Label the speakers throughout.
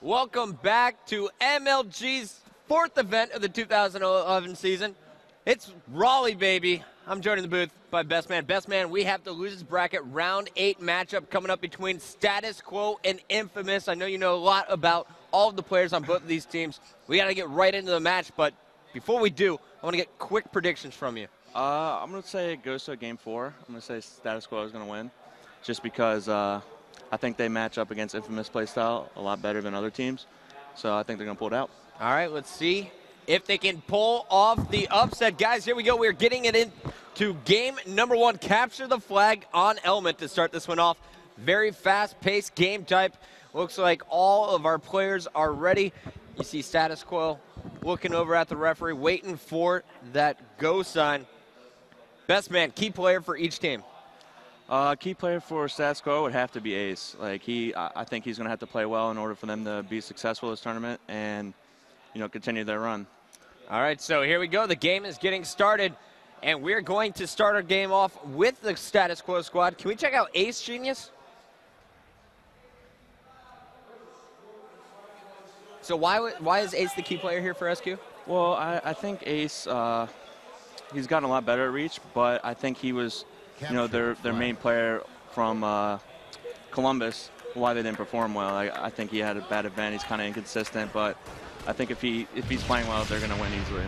Speaker 1: Welcome back to MLG's fourth event of the 2011 season. It's Raleigh, baby. I'm joined in the booth by Best Man. Best Man, we have the losers bracket round 8 matchup coming up between Status Quo and Infamous. I know you know a lot about all of the players on both of these teams. We got to get right into the match, but before we do, I want to get quick predictions from you.
Speaker 2: I'm going to say it goes to Game 4. I'm going to say Status Quo is going to win, just because I think they match up against Infamous playstyle a lot better than other teams. So I think they're going to pull it out.
Speaker 1: All right, let's see if they can pull off the upset. Guys, here we go. We're getting it into game number 1. Capture the flag on Element to start this one off. Very fast-paced game type. Looks like all of our players are ready. You see Status Quo looking over at the referee, waiting for that go sign. Best Man, key player for each team.
Speaker 2: Key player for Status Quo would have to be Ace. Like I think he's going to have to play well in order for them to be successful this tournament and, you know, continue their run.
Speaker 1: All right, so here we go. The game is getting started, and we're going to start our game off with the Status Quo squad. Can we check out Ace Genius? So why is Ace the key player here for SQ?
Speaker 2: Well, I think Ace, he's gotten a lot better at reach, but I think he was, you know, their main player from Columbus. Why they didn't perform well, I think he had a bad event. He's kind of inconsistent, but I think if he's playing well, they're going to win easily.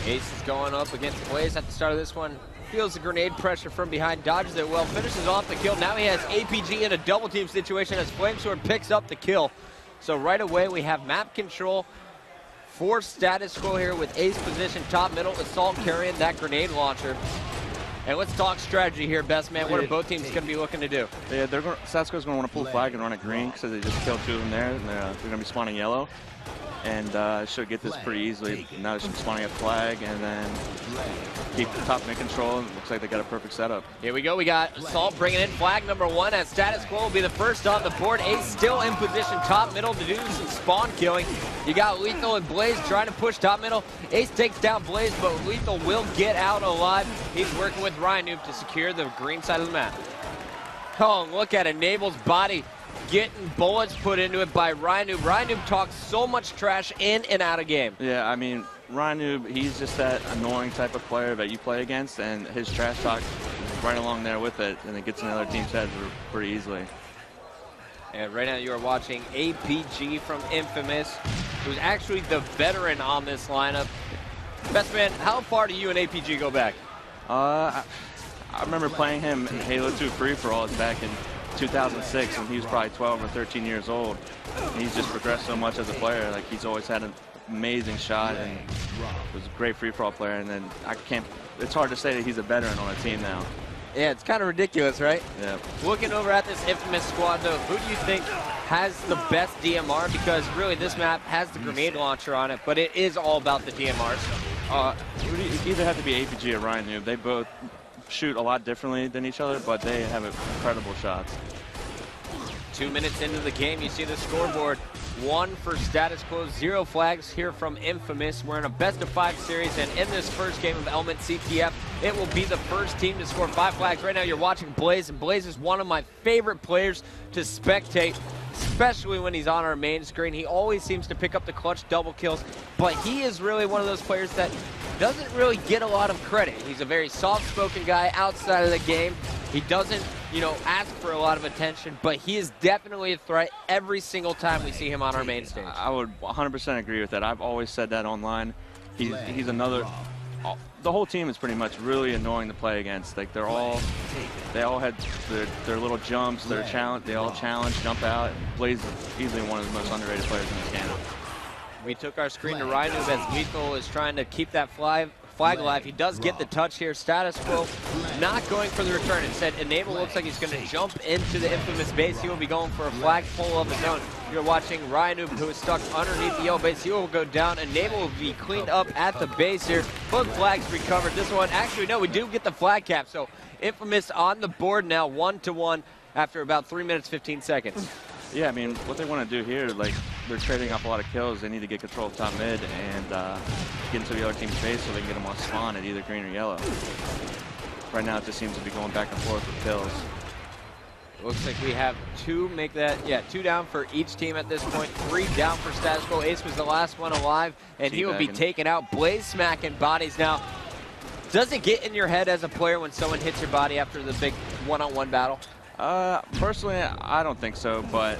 Speaker 1: Ace is going up against Blaze at the start of this one. Feels the grenade pressure from behind, dodges it well, finishes off the kill. Now he has APG in a double team situation as Flamesword picks up the kill. So right away we have map control for Status Quo here with Ace position top middle, Assault carrying that grenade launcher. And let's talk strategy here, Best Man. What are both teams going to be looking to do?
Speaker 2: Yeah, Status Quo's going to want to pull flag and run it green because they just killed 2 of them there, and they're going to be spawning yellow. And should get this pretty easily. Now they're spawning a flag and then keep the top mid control. And it looks like they got a perfect setup.
Speaker 1: Here we go. We got Assault bringing in flag number 1 as Status Quo will be the first on the board. Ace still in position top middle to do some spawn killing. You got Lethal and Blaze trying to push top middle. Ace takes down Blaze, but Lethal will get out alive. He's working with Ryan Noob to secure the green side of the map. Oh, and look at Enable's body getting bullets put into it by Ryan Noob. Ryan Noob talks so much trash in and out of game.
Speaker 2: Yeah, I mean, Ryan Noob, he's just that annoying type of player that you play against, and his trash talk is right along there with it, and it gets in the other team's head pretty easily.
Speaker 1: And right now you are watching APG from Infamous, who's actually the veteran on this lineup. Best Man, how far do you and APG go back?
Speaker 2: I remember playing him in Halo 2 free-for-alls back in 2006 when he was probably 12 or 13 years old. And he's just progressed so much as a player. Like, he's always had an amazing shot and was a great free-for-all player. And then it's hard to say that he's a veteran on a team now.
Speaker 1: Yeah, it's kind of ridiculous, right?
Speaker 2: Yeah.
Speaker 1: Looking over at this Infamous squad, though, who do you think has the best DMR? Because really this map has the grenade launcher on it, but it is all about the DMRs.
Speaker 2: It would either have to be APG or Ryan Noob. They both shoot a lot differently than each other, but they have incredible shots.
Speaker 1: 2 minutes into the game, you see the scoreboard. 1 for Status Quo, 0 flags here from Infamous. We're in a best-of-5 series, and in this first game of Element CTF, it will be the first team to score 5 flags. Right now you're watching Blaze, and Blaze is one of my favorite players to spectate, especially when he's on our main screen. He always seems to pick up the clutch double kills, but he is really one of those players that doesn't really get a lot of credit. He's a very soft-spoken guy outside of the game. He doesn't, you know, ask for a lot of attention, but he is definitely a threat every single time we see him on our main stage.
Speaker 2: I would 100% agree with that. I've always said that online. He's another. The whole team is pretty much really annoying to play against. Like they all had their little jumps, they all challenge, jump out. Blaze is easily one of the most underrated players in this game.
Speaker 1: We took our screen to Ryan Noob as Lethal is trying to keep that flag alive. He does get the touch here. Status Quo not going for the return. Instead, Enable looks like he's going to jump into the Infamous base. He will be going for a flag pull of his own. You're watching Ryan Noob, who is stuck underneath the yellow base. He will go down. Enable will be cleaned up at the base here. Both flags recovered. This one, actually, no, we do get the flag cap. So Infamous on the board now, 1-1 after about 3 minutes, 15 seconds.
Speaker 2: Yeah, I mean, what they want to do here, like, they're trading off a lot of kills. They need to get control of top mid and get into the other team's base so they can get them on spawn at either green or yellow. Right now, it just seems to be going back and forth with kills.
Speaker 1: Looks like we have two down for each team at this point. 3 down for Status Quo. Ace was the last one alive, and he will be taken out. Blaze smacking bodies now. Does it get in your head as a player when someone hits your body after the big one-on-one battle?
Speaker 2: Personally, I don't think so, but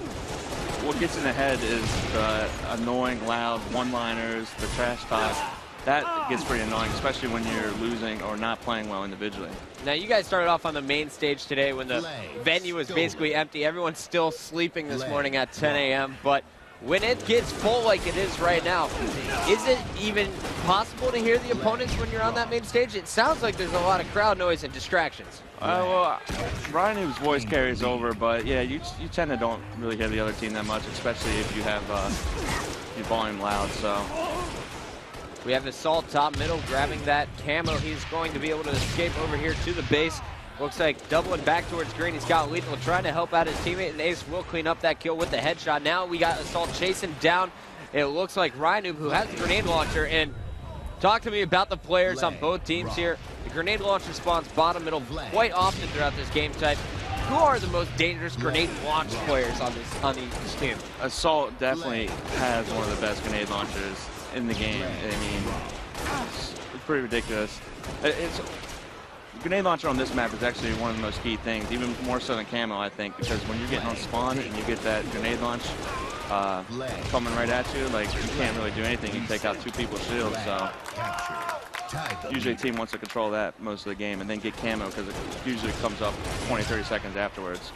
Speaker 2: what gets in the head is the annoying, loud one-liners, the trash talk. That gets pretty annoying, especially when you're losing or not playing well individually.
Speaker 1: Now, you guys started off on the main stage today when the venue was basically empty. Everyone's still sleeping this morning at 10 a.m., but when it gets full like it is right now, is it even possible to hear the opponents when you're on that main stage? It sounds like there's a lot of crowd noise and distractions.
Speaker 2: Well, Ryan's voice carries over, but yeah, you tend to don't really hear the other team that much, especially if you have your volume loud. So
Speaker 1: we have Assault top middle grabbing that camo. He's going to be able to escape over here to the base. Looks like doubling back towards green. He's got Lethal trying to help out his teammate, and Ace will clean up that kill with the headshot. Now we got Assault chasing down. It looks like Ryan, who has the grenade launcher, and talk to me about the players on both teams here. The grenade launcher spawns bottom middle quite often throughout this game type. Who are the most dangerous grenade launch players on this team?
Speaker 2: Assault definitely has one of the best grenade launchers in the game. I mean, it's pretty ridiculous. Grenade launcher on this map is actually one of the most key things, even more so than camo, I think, because when you're getting on spawn and you get that grenade launch coming right at you, like, you can't really do anything. You take out 2 people's shields, so usually a team wants to control that most of the game and then get camo because it usually comes up 20-30 seconds afterwards.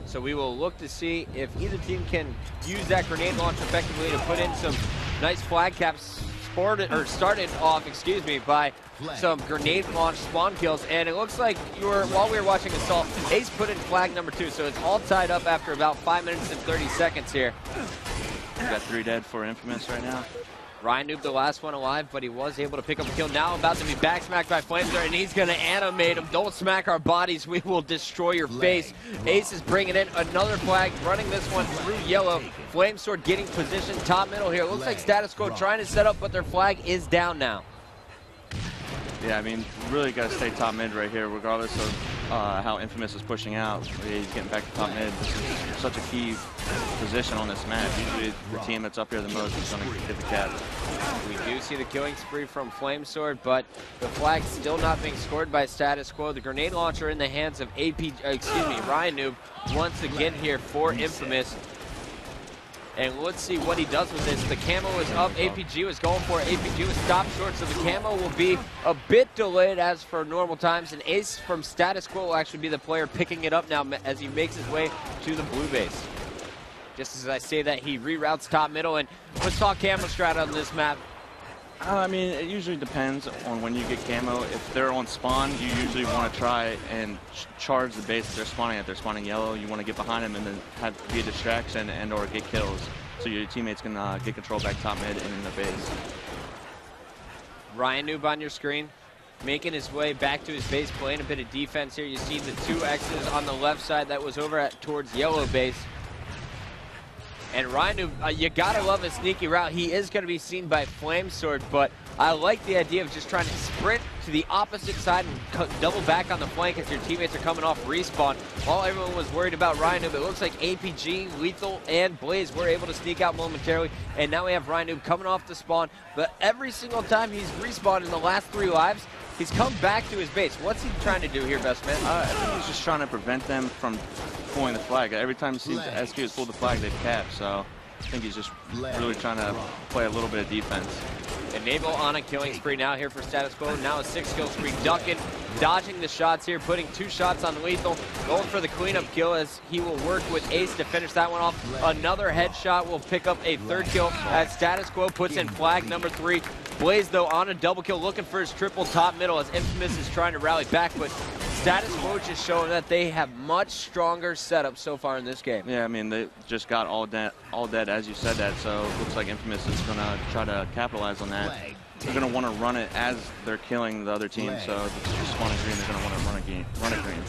Speaker 1: So we will look to see if either team can use that grenade launch effectively to put in some nice flag caps. Started off, by some grenade launch spawn kills, and it looks like while we were watching Assault, Ace put in flag number 2, so it's all tied up after about 5 minutes and 30 seconds here.
Speaker 2: We got 3 dead for Infamous right now.
Speaker 1: Ryan Noob the last one alive, but he was able to pick up a kill. Now about to be back smacked by Flamethrower, and he's going to animate him. Don't smack our bodies, we will destroy your face. Ace is bringing in another flag, running this one through yellow. Flamesword getting positioned top middle here. Looks like Status Quo trying to set up, but their flag is down now.
Speaker 2: Yeah, I mean, really got to stay top mid right here, regardless of how Infamous is pushing out. He's getting back to top mid. This is such a key position on this map. Usually the team that's up here the most is going to get the cap.
Speaker 1: We do see the killing spree from Flamesword, but the flag still not being scored by Status Quo. The grenade launcher in the hands of Ryan Noob once again here for Infamous. And let's see what he does with this. The camo is up. APG was going for it. APG was stopped short, so the camo will be a bit delayed as for normal times. And Ace from Status Quo will actually be the player picking it up now as he makes his way to the blue base. Just as I say that, he reroutes top middle. And let's talk camo strat on this map.
Speaker 2: I mean, it usually depends on when you get camo. If they're on spawn, you usually want to try and charge the base that they're spawning at. They're spawning yellow. You want to get behind them and then have be a distraction and or get kills. So your teammates can get control back top mid and in the base.
Speaker 1: Ryan Noob on your screen, making his way back to his base, playing a bit of defense here. You see the 2 X's on the left side that was over towards yellow base. And Ryan, you gotta love a sneaky route. He is gonna be seen by Flamesword, but I like the idea of just trying to sprint to the opposite side and double back on the flank as your teammates are coming off respawn. While everyone was worried about Ryan, it looks like APG, Lethal, and Blaze were able to sneak out momentarily. And now we have Ryan coming off the spawn, but every single time he's respawned in the last 3 lives, he's come back to his base. What's he trying to do here, best man?
Speaker 2: I think he's just trying to prevent them from pulling the flag. Every time he sees the SQ has pulled the flag, they've capped. So I think he's just really trying to play a little bit of defense.
Speaker 1: Enable on a killing spree now here for Status Quo. Now a 6-kill spree. Ducking, dodging the shots here, putting 2 shots on Lethal, going for the cleanup kill as he will work with Ace to finish that one off. Another headshot will pick up a 3rd kill as Status Quo puts in flag number 3. Blaze, though, on a double kill, looking for his triple top middle as Infamous is trying to rally back, but Status Quo just showing that they have much stronger setup so far in this game.
Speaker 2: Yeah, I mean, they just got all dead as you said that, so it looks like Infamous is going to try to capitalize on that. They're going to want to run it as they're killing the other team, so if it's just spawning green, they're going to want to run it green.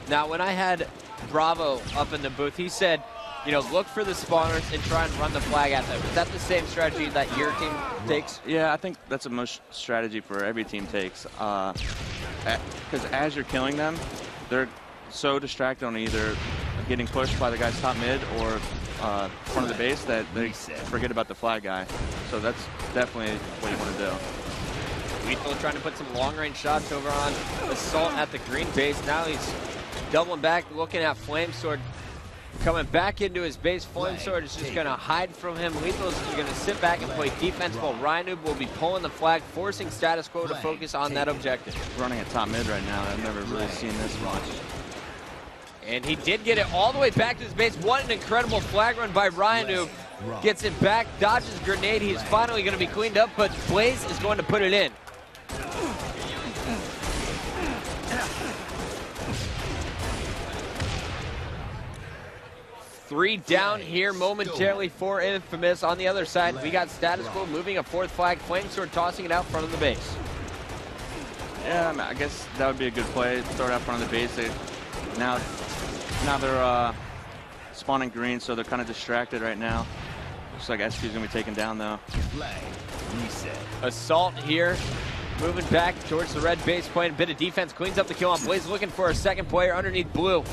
Speaker 1: Now, when I had Bravo up in the booth, he said, you know, look for the spawners and try and run the flag at them. Is that the same strategy that your team takes?
Speaker 2: Yeah, I think that's a most strategy for every team takes. Because as you're killing them, they're so distracted on either getting pushed by the guy's top mid or front of the base that they forget about the flag guy. So that's definitely what you want to do.
Speaker 1: Lethal trying to put some long-range shots over on Assault at the green base. Now he's doubling back, looking at Flamesword. Coming back into his base, Flamesword is just going to hide from him. Lethal's going to sit back and play defense while Ryanoob will be pulling the flag, forcing Status Quo to focus on that objective.
Speaker 2: Running at top mid right now. I've never really seen this much.
Speaker 1: And he did get it all the way back to his base. What an incredible flag run by Ryanoob. Gets it back, dodges grenade. He's finally going to be cleaned up, but Blaze is going to put it in. Three down here momentarily for Infamous. On the other side, we got Status Quo moving a fourth flag. Flamesword tossing it out front of the base.
Speaker 2: Yeah, I guess that would be a good play. Throw it out front of the base. Now they're spawning green, so they're kind of distracted right now. Looks like SQ's gonna be taken down though.
Speaker 1: Assault here, moving back towards the red base, playing a bit of defense, cleans up the kill on Blaze, looking for a second player underneath blue.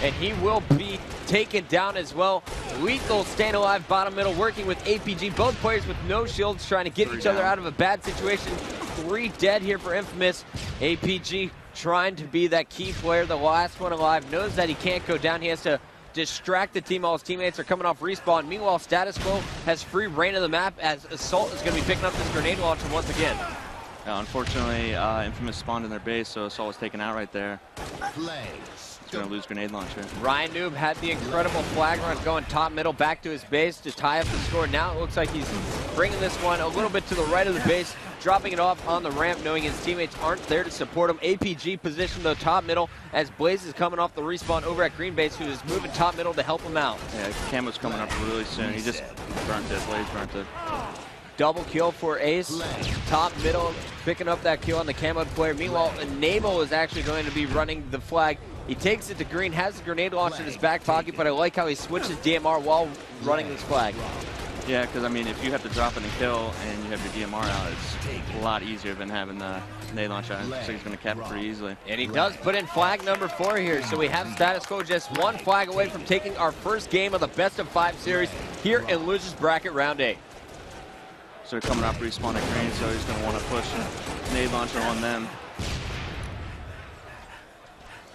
Speaker 1: And he will be taken down as well. Lethal staying alive, bottom middle, working with APG. Both players with no shields, trying to get each other out of a bad situation. 3 dead here for Infamous. APG trying to be that key player, the last one alive, knows that he can't go down. He has to distract the team while his teammates are coming off respawn. Meanwhile, Status Quo has free reign of the map as Assault is going to be picking up this grenade launcher once again.
Speaker 2: Unfortunately, Infamous spawned in their base, so Assault was taken out right there. He's going to lose grenade launcher.
Speaker 1: Ryanoob had the incredible flag run going top middle back to his base to tie up the score. Now it looks like he's bringing this one a little bit to the right of the base, dropping it off on the ramp, knowing his teammates aren't there to support him. APG positioned though top middle as Blaze is coming off the respawn over at green base, who is moving top middle to help him out.
Speaker 2: Yeah, Camo's coming up really soon. He just burnt it. Blaze burnt it.
Speaker 1: Double kill for Ace. Top middle, picking up that kill on the camoed player. Meanwhile, Enable is actually going to be running the flag. He takes it to green, has the grenade launcher in his back pocket, but I like how he switches DMR while running this flag.
Speaker 2: Yeah, because I mean, if you have to drop it and kill and you have your DMR out, it's a lot easier than having the grenade launcher out. So he's going to cap it pretty easily.
Speaker 1: And he does put in flag number 4 here, so we have Status Quo just 1 flag away from taking our first game of the best of 5 series here in Losers Bracket Round 8.
Speaker 2: So they're coming off respawn at green, so he's going to want to push grenade launcher on them.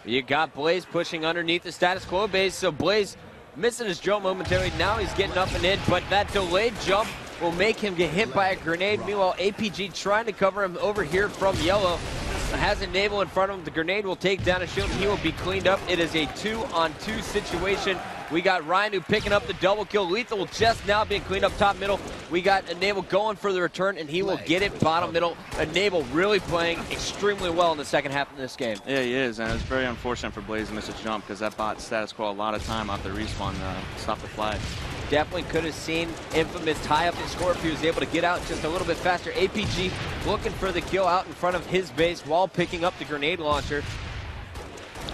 Speaker 1: You got Blaze pushing underneath the Status Quo base, so Blaze missing his jump momentarily. Now he's getting up and in, but that delayed jump will make him get hit by a grenade. Meanwhile, APG trying to cover him over here from yellow. Has Enable in front of him. The grenade will take down a shield. He will be cleaned up. It is a 2-on-2 situation. We got Ryanoob picking up the double kill. Lethal just now being cleaned up top middle. We got Enable going for the return, and he will get it bottom middle. Enable really playing extremely well in the second half of this game.
Speaker 2: Yeah, he is, and it's very unfortunate for Blaze to miss a jump because that bought Status Quo a lot of time off the respawn to stop the flag.
Speaker 1: Definitely could have seen Infamous tie up the score if he was able to get out just a little bit faster. APG looking for the kill out in front of his base while picking up the grenade launcher.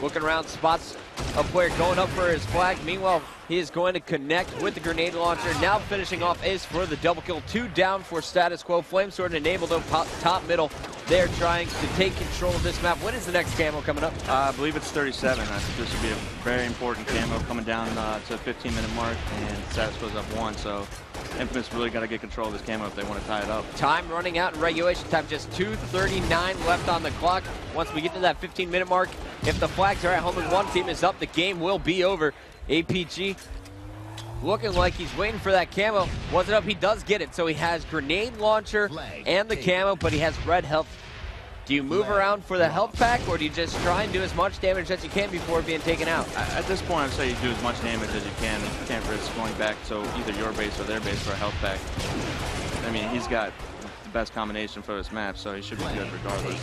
Speaker 1: Looking around, spots a player going up for his flag. Meanwhile, he is going to connect with the grenade launcher. Now finishing off Ace for the double kill. 2 down for Status Quo. Flamesword enabled him top middle. They're trying to take control of this map. When is the next camo coming up?
Speaker 2: I believe it's 37. I think this would be a very important camo coming down to the 15-minute mark, and Status Quo's up 1. So Infamous really got to get control of this camo if they want to tie it up.
Speaker 1: Time running out in regulation time. Just 2:39 left on the clock. Once we get to that 15-minute mark, if the flags are at home and one team is up, the game will be over. APG looking like he's waiting for that camo. Wasn't up, he does get it. So he has grenade launcher and the camo, but he has red health. Do you move around for the health pack, or do you just try and do as much damage as you can before being taken out?
Speaker 2: At this point, I'd say you do as much damage as you can. You can't risk going back to either your base or their base for a health pack. I mean, he's got the best combination for this map, so he should be good regardless.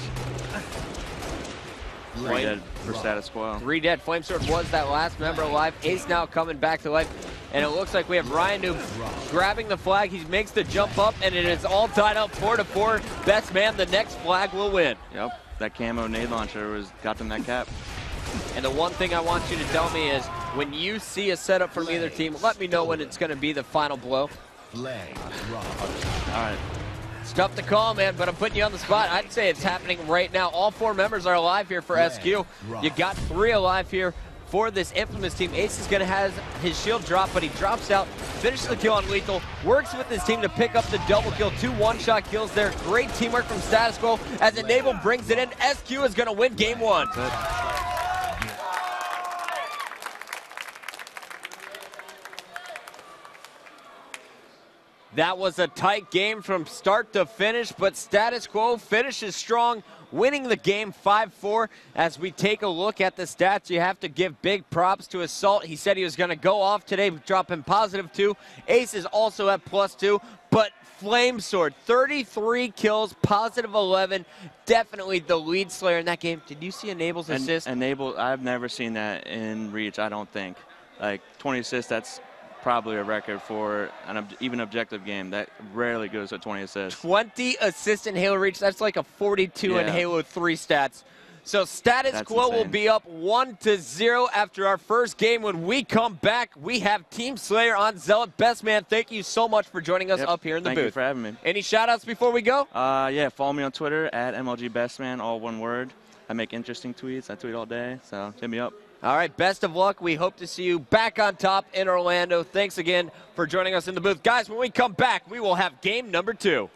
Speaker 2: 3 dead for Status Quo.
Speaker 1: 3 dead. Flamesword was that last member alive. Ace now coming back to life. And it looks like we have Ryanoob grabbing the flag. He makes the jump up, and it is all tied up 4-4. Best man, the next flag will win.
Speaker 2: Yep, that camo nade launcher got them that cap.
Speaker 1: And the one thing I want you to tell me is, when you see a setup from either team, let me know when it's going to be the final blow.
Speaker 2: All right.
Speaker 1: It's tough to call, man, but I'm putting you on the spot. I'd say it's happening right now. All 4 members are alive here for SQ. You got 3 alive here for this Infamous team. Ace is going to have his shield drop, but he drops out, finishes the kill on Lethal, works with his team to pick up the double kill. 2 one-shot kills there. Great teamwork from Status Quo as Enable brings it in. SQ is going to win game 1. That was a tight game from start to finish, but Status Quo finishes strong, winning the game 5-4. As we take a look at the stats, you have to give big props to Assault. He said he was going to go off today, dropping +2. Ace is also at +2, but Flame Sword, 33 kills, +11. Definitely the lead slayer in that game. Did you see Enable's assist?
Speaker 2: Enable, I've never seen that in Reach, I don't think. Like 20 assists, that's probably a record for an even objective game. That rarely goes to 20 assists.
Speaker 1: 20 assists in Halo Reach. That's like a 42 in Halo 3 stats. So Status Quo will be up 1-0 after our first game. When we come back, we have Team Slayer on Zealot. Best man, thank you so much for joining us up here in the booth.
Speaker 2: Thank you for having me.
Speaker 1: Any shout-outs before we go?
Speaker 2: Yeah, follow me on Twitter at MLGBestman, all one word. I make interesting tweets. I tweet all day, so hit me up.
Speaker 1: All right, best of luck. We hope to see you back on top in Orlando. Thanks again for joining us in the booth. Guys, when we come back, we will have game number 2.